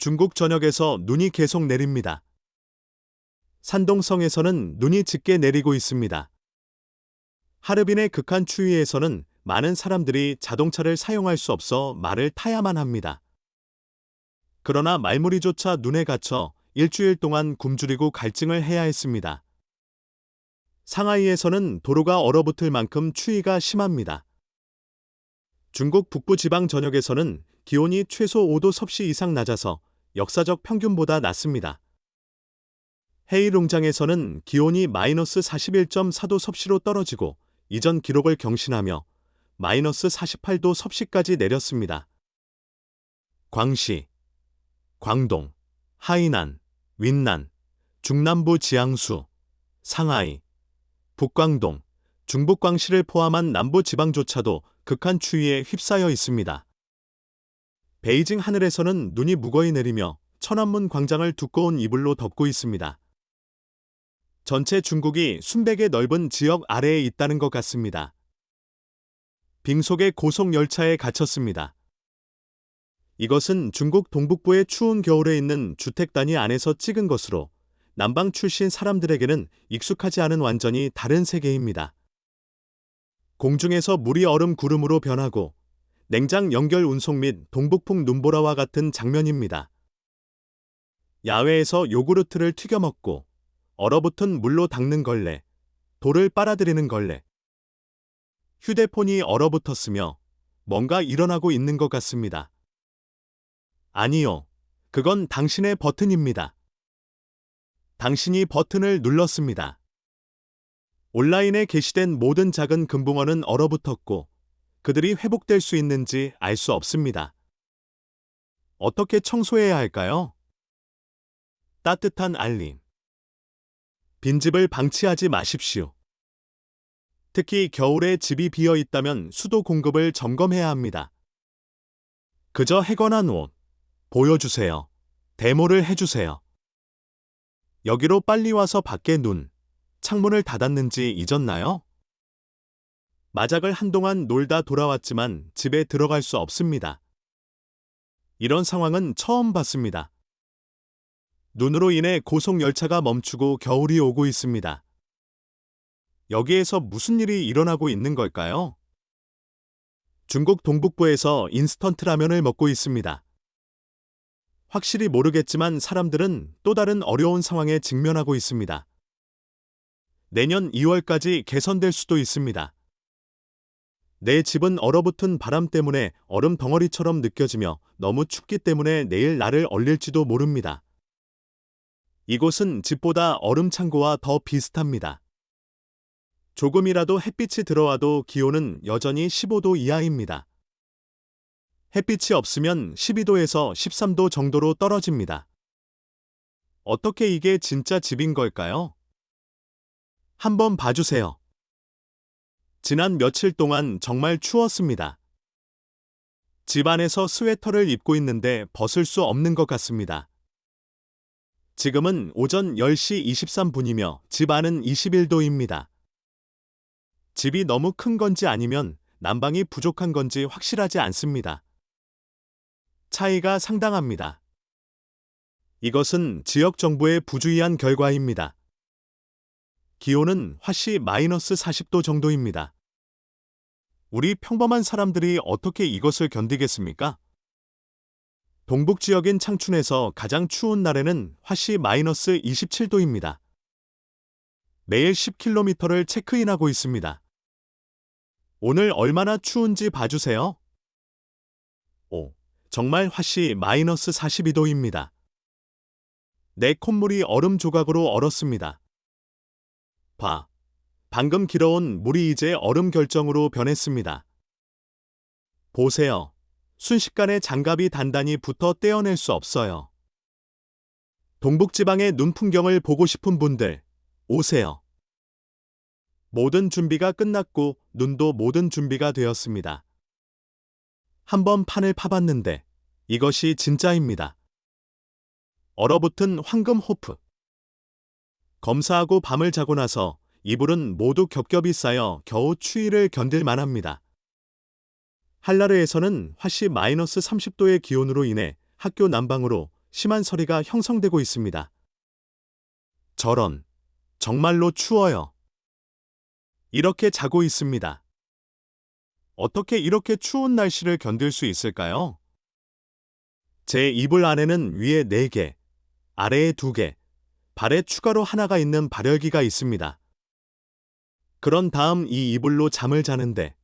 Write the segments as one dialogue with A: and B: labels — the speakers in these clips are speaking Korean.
A: 중국 전역에서 눈이 계속 내립니다. 산동성에서는 눈이 짙게 내리고 있습니다. 하르빈의 극한 추위에서는 많은 사람들이 자동차를 사용할 수 없어 말을 타야만 합니다. 그러나 말무리조차 눈에 갇혀 일주일 동안 굶주리고 갈증을 해야 했습니다. 상하이에서는 도로가 얼어붙을 만큼 추위가 심합니다. 중국 북부 지방 전역에서는 기온이 최소 5도 섭씨 이상 낮아서 역사적 평균보다 낮습니다. 헤이룽장에서는 기온이 마이너스 41.4도 섭씨로 떨어지고 이전 기록을 경신하며 마이너스 48도 섭씨까지 내렸습니다. 광시, 광동, 하이난, 윈난, 중남부 지앙수, 상하이, 북광동, 중북광시를 포함한 남부 지방조차도 극한 추위에 휩싸여 있습니다. 베이징 하늘에서는 눈이 무거이 내리며 천안문 광장을 두꺼운 이불로 덮고 있습니다. 전체 중국이 순백의 넓은 지역 아래에 있다는 것 같습니다. 빙속의 고속열차에 갇혔습니다. 이것은 중국 동북부의 추운 겨울에 있는 주택 단위 안에서 찍은 것으로 남방 출신 사람들에게는 익숙하지 않은 완전히 다른 세계입니다. 공중에서 물이 얼음 구름으로 변하고 냉장 연결 운송 및 동북풍 눈보라와 같은 장면입니다. 야외에서 요구르트를 튀겨 먹고 얼어붙은 물로 닦는 걸레, 돌을 빨아들이는 걸레. 휴대폰이 얼어붙었으며 뭔가 일어나고 있는 것 같습니다. 아니요, 그건 당신의 버튼입니다. 당신이 버튼을 눌렀습니다. 온라인에 게시된 모든 작은 금붕어는 얼어붙었고 그들이 회복될 수 있는지 알 수 없습니다. 어떻게 청소해야 할까요? 따뜻한 알림. 빈집을 방치하지 마십시오. 특히 겨울에 집이 비어 있다면 수도 공급을 점검해야 합니다. 그저 해건한 옷, 보여주세요. 데모를 해주세요. 여기로 빨리 와서 밖에 눈, 창문을 닫았는지 잊었나요? 마작을 한동안 놀다 돌아왔지만 집에 들어갈 수 없습니다. 이런 상황은 처음 봤습니다. 눈으로 인해 고속열차가 멈추고 겨울이 오고 있습니다. 여기에서 무슨 일이 일어나고 있는 걸까요? 중국 동북부에서 인스턴트 라면을 먹고 있습니다. 확실히 모르겠지만 사람들은 또 다른 어려운 상황에 직면하고 있습니다. 내년 2월까지 개선될 수도 있습니다. 내 집은 얼어붙은 바람 때문에 얼음 덩어리처럼 느껴지며 너무 춥기 때문에 내일 나를 얼릴지도 모릅니다. 이곳은 집보다 얼음 창고와 더 비슷합니다. 조금이라도 햇빛이 들어와도 기온은 여전히 15도 이하입니다. 햇빛이 없으면 12도에서 13도 정도로 떨어집니다. 어떻게 이게 진짜 집인 걸까요? 한번 봐주세요. 지난 며칠 동안 정말 추웠습니다. 집 안에서 스웨터를 입고 있는데 벗을 수 없는 것 같습니다. 지금은 오전 10시 23분이며 집 안은 21도입니다. 집이 너무 큰 건지 아니면 난방이 부족한 건지 확실하지 않습니다. 차이가 상당합니다. 이것은 지역 정부의 부주의한 결과입니다. 기온은 화씨 마이너스 40도 정도입니다. 우리 평범한 사람들이 어떻게 이것을 견디겠습니까? 동북 지역인 창춘에서 가장 추운 날에는 화씨 마이너스 27도입니다. 매일 10km를 체크인하고 있습니다. 오늘 얼마나 추운지 봐주세요. 오, 정말 화씨 마이너스 42도입니다. 내 콧물이 얼음 조각으로 얼었습니다. 방금 길어온 물이 이제 얼음 결정으로 변했습니다. 보세요. 순식간에 장갑이 단단히 붙어 떼어낼 수 없어요. 동북지방의 눈 풍경을 보고 싶은 분들, 오세요. 모든 준비가 끝났고 눈도 모든 준비가 되었습니다. 한번 판을 파봤는데 이것이 진짜입니다. 얼어붙은 황금 호프. 검사하고 밤을 자고 나서 이불은 모두 겹겹이 쌓여 겨우 추위를 견딜 만합니다. 한라르에서는 화씨 마이너스 30도의 기온으로 인해 학교 난방으로 심한 서리가 형성되고 있습니다. 저런, 정말로 추워요. 이렇게 자고 있습니다. 어떻게 이렇게 추운 날씨를 견딜 수 있을까요? 제 이불 안에는 위에 4개, 아래에 2개, 발에 추가로 하나가 있는 발열기가 있습니다. 그런 다음 이 이불로 잠을 자는데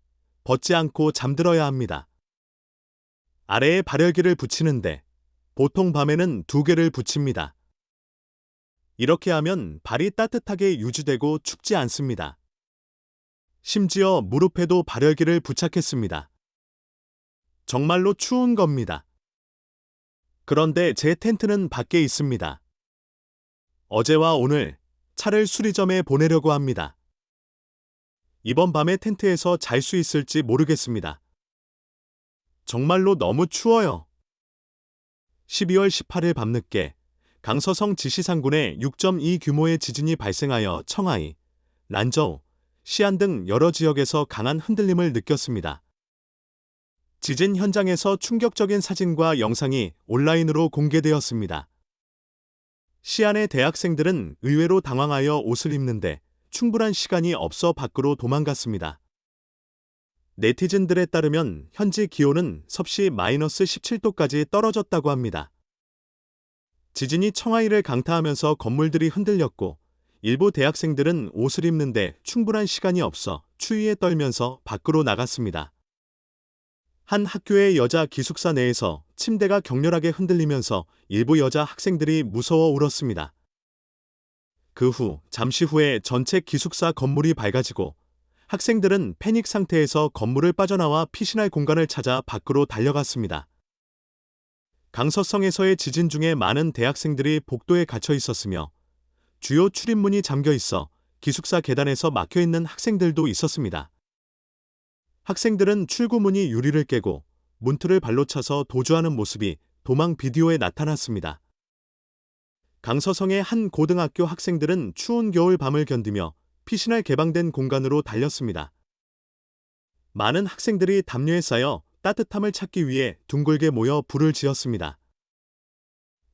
A: 벗지 않고 잠들어야 합니다. 아래에 발열기를 붙이는데 보통 밤에는 2개를 붙입니다. 이렇게 하면 발이 따뜻하게 유지되고 춥지 않습니다. 심지어 무릎에도 발열기를 부착했습니다. 정말로 추운 겁니다. 그런데 제 텐트는 밖에 있습니다. 어제와 오늘 차를 수리점에 보내려고 합니다. 이번 밤에 텐트에서 잘 수 있을지 모르겠습니다. 정말로 너무 추워요. 12월 18일 밤늦게 강서성 지시상군에 6.2 규모의 지진이 발생하여 청하이, 란저우, 시안 등 여러 지역에서 강한 흔들림을 느꼈습니다. 지진 현장에서 충격적인 사진과 영상이 온라인으로 공개되었습니다. 시안의 대학생들은 의외로 당황하여 옷을 입는데 충분한 시간이 없어 밖으로 도망갔습니다. 네티즌들에 따르면 현지 기온은 섭씨 마이너스 17도까지 떨어졌다고 합니다. 지진이 청하이를 강타하면서 건물들이 흔들렸고 일부 대학생들은 옷을 입는데 충분한 시간이 없어 추위에 떨면서 밖으로 나갔습니다. 한 학교의 여자 기숙사 내에서 침대가 격렬하게 흔들리면서 일부 여자 학생들이 무서워 울었습니다. 그 후 잠시 후에 전체 기숙사 건물이 밝아지고 학생들은 패닉 상태에서 건물을 빠져나와 피신할 공간을 찾아 밖으로 달려갔습니다. 강서성에서의 지진 중에 많은 대학생들이 복도에 갇혀 있었으며 주요 출입문이 잠겨 있어 기숙사 계단에서 막혀 있는 학생들도 있었습니다. 학생들은 출구문이 유리를 깨고 문틀을 발로 차서 도주하는 모습이 도망 비디오에 나타났습니다. 강서성의 한 고등학교 학생들은 추운 겨울 밤을 견디며 피신할 개방된 공간으로 달렸습니다. 많은 학생들이 담요에 쌓여 따뜻함을 찾기 위해 둥글게 모여 불을 지었습니다.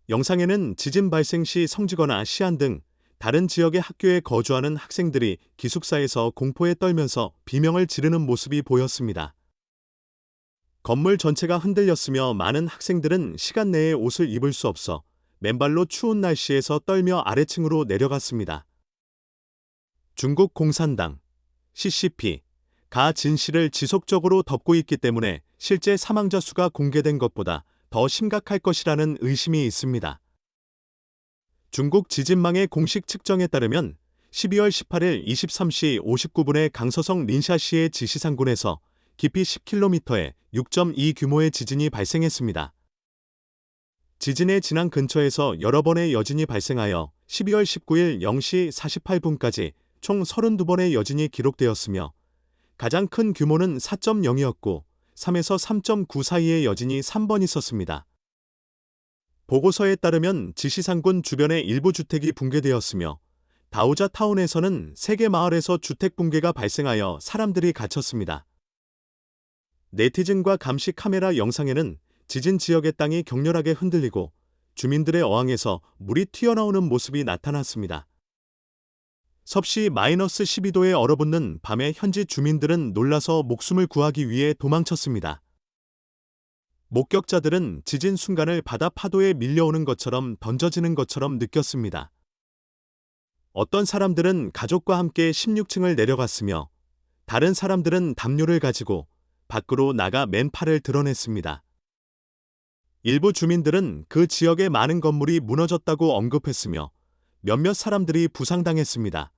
A: 영상에는 지진 발생 시 성지거나 시안 등 다른 지역의 학교에 거주하는 학생들이 기숙사에서 공포에 떨면서 비명을 지르는 모습이 보였습니다. 건물 전체가 흔들렸으며 많은 학생들은 시간 내에 옷을 입을 수 없어 맨발로 추운 날씨에서 떨며 아래층으로 내려갔습니다. 중국 공산당, CCP, 가 진실을 지속적으로 덮고 있기 때문에 실제 사망자 수가 공개된 것보다 더 심각할 것이라는 의심이 있습니다. 중국 지진망의 공식 측정에 따르면 12월 18일 23시 59분에 강서성 린샤시의 지시상군에서 깊이 10km의 6.2 규모의 지진이 발생했습니다. 지진의 진앙 근처에서 여러 번의 여진이 발생하여 12월 19일 0시 48분까지 총 32번의 여진이 기록되었으며 가장 큰 규모는 4.0이었고 3에서 3.9 사이의 여진이 3번 있었습니다. 보고서에 따르면 지시상군 주변의 일부 주택이 붕괴되었으며 다우자 타운에서는 3개 마을에서 주택 붕괴가 발생하여 사람들이 갇혔습니다. 네티즌과 감시 카메라 영상에는 지진 지역의 땅이 격렬하게 흔들리고 주민들의 어항에서 물이 튀어나오는 모습이 나타났습니다. 섭씨 마이너스 12도에 얼어붙는 밤에 현지 주민들은 놀라서 목숨을 구하기 위해 도망쳤습니다. 목격자들은 지진 순간을 바다 파도에 밀려오는 것처럼 던져지는 것처럼 느꼈습니다. 어떤 사람들은 가족과 함께 16층을 내려갔으며 다른 사람들은 담요를 가지고 밖으로 나가 맨팔을 드러냈습니다. 일부 주민들은 그 지역의 많은 건물이 무너졌다고 언급했으며 몇몇 사람들이 부상당했습니다.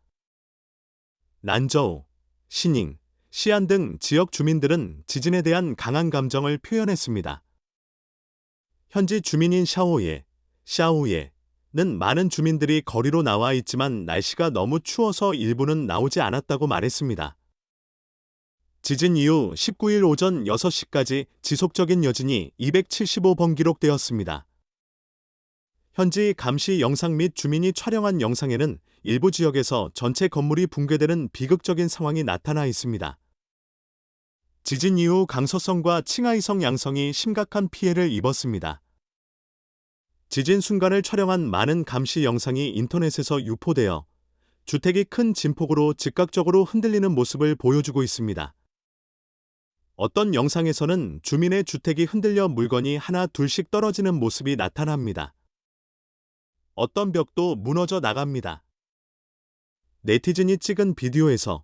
A: 란저우, 시닝, 시안 등 지역 주민들은 지진에 대한 강한 감정을 표현했습니다. 현지 주민인 샤오예는 많은 주민들이 거리로 나와 있지만 날씨가 너무 추워서 일부는 나오지 않았다고 말했습니다. 지진 이후 19일 오전 6시까지 지속적인 여진이 275번 기록되었습니다. 현지 감시 영상 및 주민이 촬영한 영상에는 일부 지역에서 전체 건물이 붕괴되는 비극적인 상황이 나타나 있습니다. 지진 이후 강서성과 칭하이성 양성이 심각한 피해를 입었습니다. 지진 순간을 촬영한 많은 감시 영상이 인터넷에서 유포되어 주택이 큰 진폭으로 즉각적으로 흔들리는 모습을 보여주고 있습니다. 어떤 영상에서는 주민의 주택이 흔들려 물건이 하나 둘씩 떨어지는 모습이 나타납니다. 어떤 벽도 무너져 나갑니다. 네티즌이 찍은 비디오에서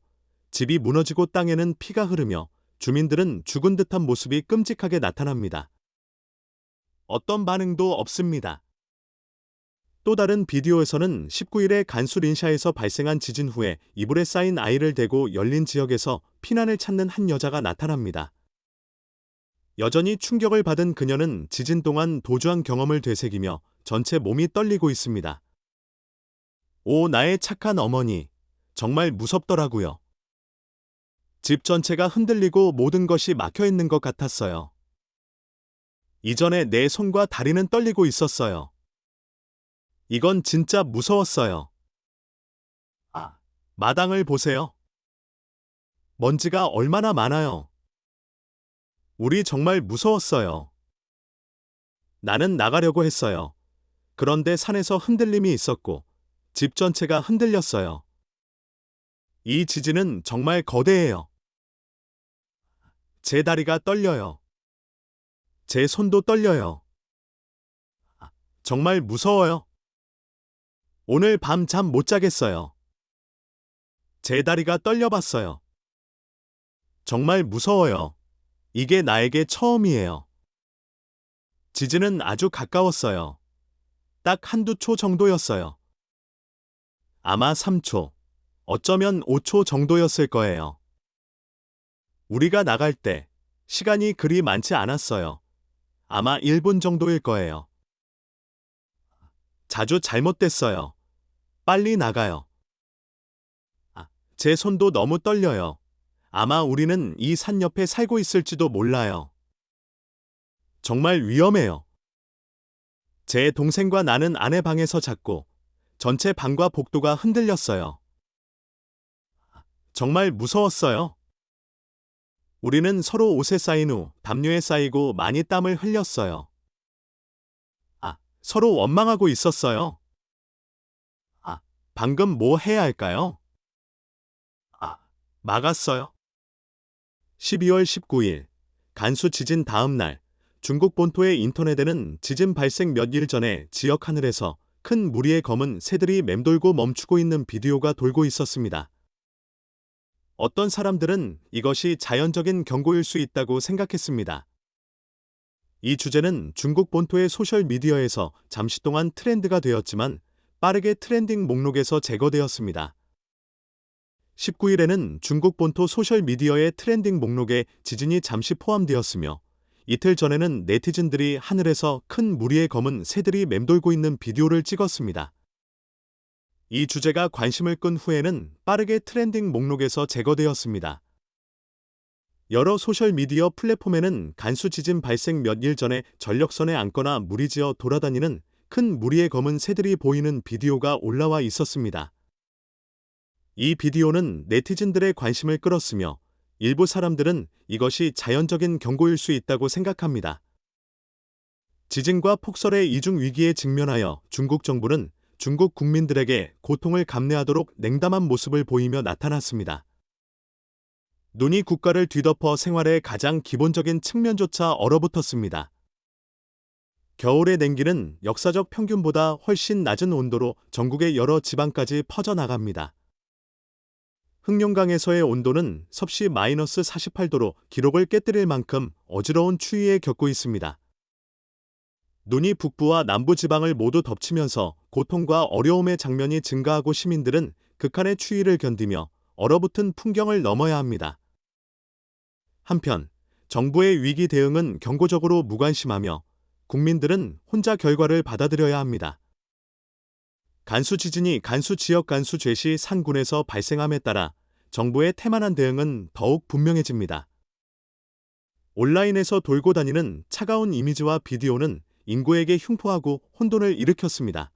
A: 집이 무너지고 땅에는 피가 흐르며 주민들은 죽은 듯한 모습이 끔찍하게 나타납니다. 어떤 반응도 없습니다. 또 다른 비디오에서는 19일에 간수 린샤에서 발생한 지진 후에 이불에 쌓인 아이를 대고 열린 지역에서 피난을 찾는 한 여자가 나타납니다. 여전히 충격을 받은 그녀는 지진 동안 도주한 경험을 되새기며 전체 몸이 떨리고 있습니다. 오, 나의 착한 어머니. 정말 무섭더라고요. 집 전체가 흔들리고 모든 것이 막혀 있는 것 같았어요. 이전에 내 손과 다리는 떨리고 있었어요. 이건 진짜 무서웠어요. 마당을 보세요. 먼지가 얼마나 많아요. 우리 정말 무서웠어요. 나는 나가려고 했어요. 그런데 산에서 흔들림이 있었고 집 전체가 흔들렸어요. 이 지진은 정말 거대해요. 제 다리가 떨려요. 제 손도 떨려요. 정말 무서워요. 오늘 밤 잠 못 자겠어요. 제 다리가 떨려봤어요. 정말 무서워요. 이게 나에게 처음이에요. 지진은 아주 가까웠어요. 딱 한두 초 정도였어요. 아마 3초, 어쩌면 5초 정도였을 거예요. 우리가 나갈 때 시간이 그리 많지 않았어요. 아마 1분 정도일 거예요. 자주 잘못됐어요. 빨리 나가요. 제 손도 너무 떨려요. 아마 우리는 이 산 옆에 살고 있을지도 몰라요. 정말 위험해요. 제 동생과 나는 아내 방에서 잤고 전체 방과 복도가 흔들렸어요. 정말 무서웠어요. 우리는 서로 옷에 쌓인 후 담요에 쌓이고 많이 땀을 흘렸어요. 서로 원망하고 있었어요. 방금 뭐 해야 할까요? 막았어요. 12월 19일, 간수 지진 다음 날, 중국 본토의 인터넷에는 지진 발생 몇 일 전에 지역 하늘에서 큰 무리의 검은 새들이 맴돌고 멈추고 있는 비디오가 돌고 있었습니다. 어떤 사람들은 이것이 자연적인 경고일 수 있다고 생각했습니다. 이 주제는 중국 본토의 소셜미디어에서 잠시 동안 트렌드가 되었지만 빠르게 트렌딩 목록에서 제거되었습니다. 19일에는 중국 본토 소셜미디어의 트렌딩 목록에 지진이 잠시 포함되었으며 이틀 전에는 네티즌들이 하늘에서 큰 무리의 검은 새들이 맴돌고 있는 비디오를 찍었습니다. 이 주제가 관심을 끈 후에는 빠르게 트렌딩 목록에서 제거되었습니다. 여러 소셜미디어 플랫폼에는 간수 지진 발생 몇 일 전에 전력선에 앉거나 무리지어 돌아다니는 큰 무리의 검은 새들이 보이는 비디오가 올라와 있었습니다. 이 비디오는 네티즌들의 관심을 끌었으며 일부 사람들은 이것이 자연적인 경고일 수 있다고 생각합니다. 지진과 폭설의 이중 위기에 직면하여 중국 정부는 중국 국민들에게 고통을 감내하도록 냉담한 모습을 보이며 나타났습니다. 눈이 국가를 뒤덮어 생활의 가장 기본적인 측면조차 얼어붙었습니다. 겨울의 냉기는 역사적 평균보다 훨씬 낮은 온도로 전국의 여러 지방까지 퍼져나갑니다. 흑룡강에서의 온도는 섭씨 마이너스 48도로 기록을 깨뜨릴 만큼 어지러운 추위에 겪고 있습니다. 눈이 북부와 남부 지방을 모두 덮치면서 고통과 어려움의 장면이 증가하고 시민들은 극한의 추위를 견디며 얼어붙은 풍경을 넘어야 합니다. 한편 정부의 위기 대응은 경고적으로 무관심하며 국민들은 혼자 결과를 받아들여야 합니다. 간수 지진이 간수 지역 간수 죄시 산군에서 발생함에 따라 정부의 태만한 대응은 더욱 분명해집니다. 온라인에서 돌고 다니는 차가운 이미지와 비디오는 인구에게 흉포하고 혼돈을 일으켰습니다.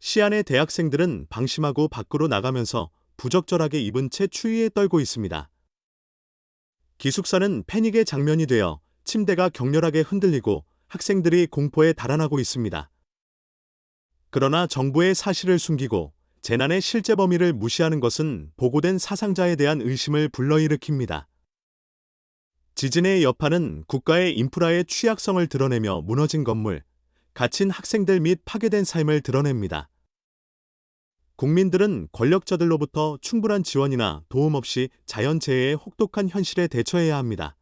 A: 시안의 대학생들은 방심하고 밖으로 나가면서 부적절하게 입은 채 추위에 떨고 있습니다. 기숙사는 패닉의 장면이 되어 침대가 격렬하게 흔들리고 학생들이 공포에 달아나고 있습니다. 그러나 정부의 사실을 숨기고 재난의 실제 범위를 무시하는 것은 보고된 사상자에 대한 의심을 불러일으킵니다. 지진의 여파는 국가의 인프라의 취약성을 드러내며 무너진 건물, 갇힌 학생들 및 파괴된 삶을 드러냅니다. 국민들은 권력자들로부터 충분한 지원이나 도움 없이 자연재해의 혹독한 현실에 대처해야 합니다.